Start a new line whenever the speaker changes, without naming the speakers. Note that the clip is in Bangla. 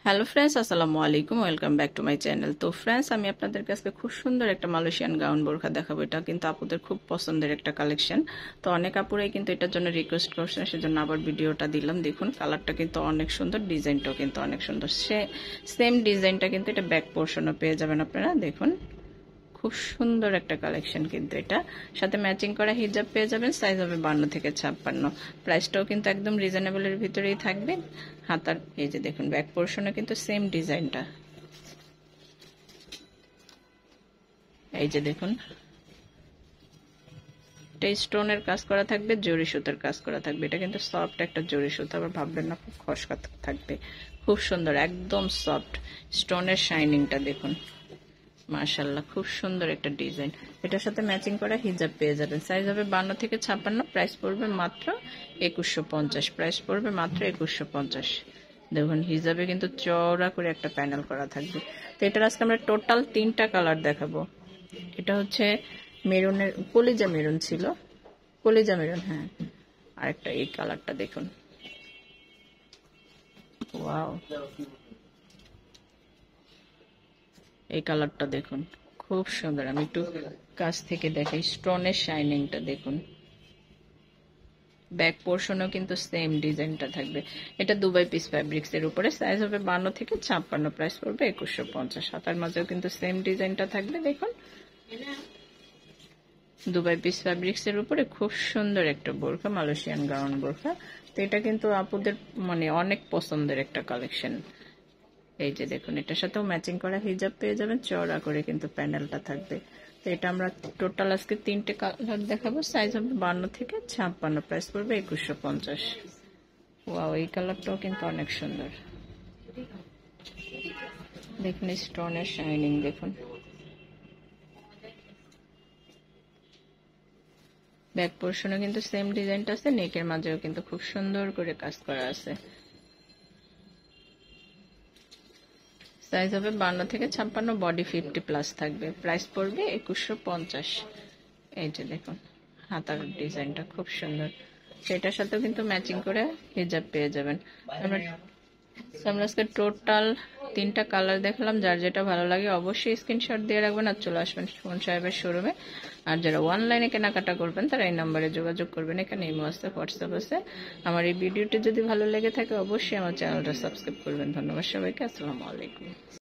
হ্যালো ফ্রেন্ডস, আসসালামু আলাইকুম। Welcome back to my channel. তো ফ্রেন্ডস, আমি আপনাদের কাছে খুব সুন্দর একটা মালয়েশিয়ান গাউন বোরখা দেখাবো। এটা কিন্তু আপুদের খুব পছন্দের একটা কালেকশন। তো অনেক আপুরাই কিন্তু এটার জন্য রিকোয়েস্ট করছেন, সেজন্য আবার ভিডিওটা দিলাম। দেখুন, কালারটা কিন্তু অনেক সুন্দর, ডিজাইনটাও কিন্তু অনেক সুন্দর। সেম ডিজাইনটা কিন্তু এটা ব্যাক পোর্শনও পেয়ে যাবেন আপনারা। দেখুন, খুব সুন্দর একটা কালেকশন কিন্তু এটা। সাথে ম্যাচিং করা হিজাব পেয়ে যাবেন। সাইজ হবে 52 থেকে 56। প্রাইসটাও কিন্তু একদম রিজনেবলের ভিতরেই থাকবে। হাতার এই যে দেখুন, ব্যাক পোর্শনে কিন্তু সেম ডিজাইনটা। এই যে দেখুন, এটা স্টোনের কাজ করা থাকবে, জরি সুতার কাজ করা থাকবে। এটা কিন্তু সফট একটা জরি সুতা, আবার ভাববেন না খুব খসকা থাকবে। খুব সুন্দর, একদম সফট। স্টোনের শাইনিংটা দেখুন, মাশাআল্লাহ, খুব সুন্দর একটা ডিজাইন। এটার সাথে ম্যাচিং করা হিজাব পেয়ে যাবেন। সাইজ হবে 52 থেকে 56। প্রাইস পড়বে মাত্র 2150। প্রাইস পড়বে মাত্র 2150। দেখুন, হিজাবে কিন্তু চওড়া করে একটা প্যানেল করা থাকবে। তো এটার আজকে আমরা টোটাল 3টা কালার দেখাবো। এটা হচ্ছে মেরুনের, কলিজা মেরুন ছিল, কলিজা মেরুন, হ্যাঁ। আরেকটা এই কালারটা দেখুন, ওয়াও, এই কালারটা দেখুন, খুব সুন্দর। আমি একটু কাছ থেকে দেখাই, স্টোনের শাইনিংটা দেখুন। ব্যাক পোর্শনও কিন্তু সেম ডিজাইনটা থাকবে। এটা দুবাই পিস ফ্যাব্রিক্স এর উপরে। সাইজ হবে 52 থেকে 56। প্রাইস পড়বে 2150। হাতার মাঝেও কিন্তু সেম ডিজাইনটা থাকবে। দেখুন, দুবাই পিস ফ্যাব্রিক্স এর উপরে খুব সুন্দর একটা বোরখা, মালয়েশিয়ান গাউন বোরখা। তো এটা কিন্তু আপুদের মানে অনেক পছন্দের একটা কালেকশন। এই যে দেখুন, এটার সাথেও ম্যাচিং করা হিজাব পেয়ে যাবেন। চওড়া করে কিন্তু প্যানেলটা থাকবে। তো এটা আমরা টোটাল আজকে 3টে কালার দেখাবো। সাইজ হবে 52 থেকে 56। প্রাইস পড়বে 2150। ওয়াও, এই কালারটাও কিন্তু অনেক সুন্দর। দেখুন, স্টোনের শাইনিং দেখুন। ব্যাক পোর্শনে কিন্তু সেম ডিজাইনটা আছে। নেকের মাঝেও কিন্তু খুব সুন্দর করে কাজ করা আছে। সাইজ হবে 52 থেকে 56। বডি 50+ থাকবে। প্রাইস পড়বে 2150। এই যে দেখুন, হাতার ডিজাইনটা খুব সুন্দর। সেটার সাথেও কিন্তু ম্যাচিং করে হিজাব পেয়ে যাবেন। আমরা আজকে টোটাল 3টা কালার দেখালাম। যার যেটা ভালো লাগে অবশ্যই স্ক্রিনশট দিয়ে রাখবেন আর চলে আসবেন সুমন সাহেবের শোরুমে। আর যারা অনলাইনে কেনাকাটা করবেন তারা এই নম্বরে যোগাযোগ করবেন। এখানে ইমো আছে, হোয়াটসঅ্যাপ আছে। আমার এই ভিডিওটি যদি ভালো লেগে থাকে অবশ্যই আমার চ্যানেলটা সাবস্ক্রাইব করবেন। ধন্যবাদ সবাইকে। আসসালামু আলাইকুম।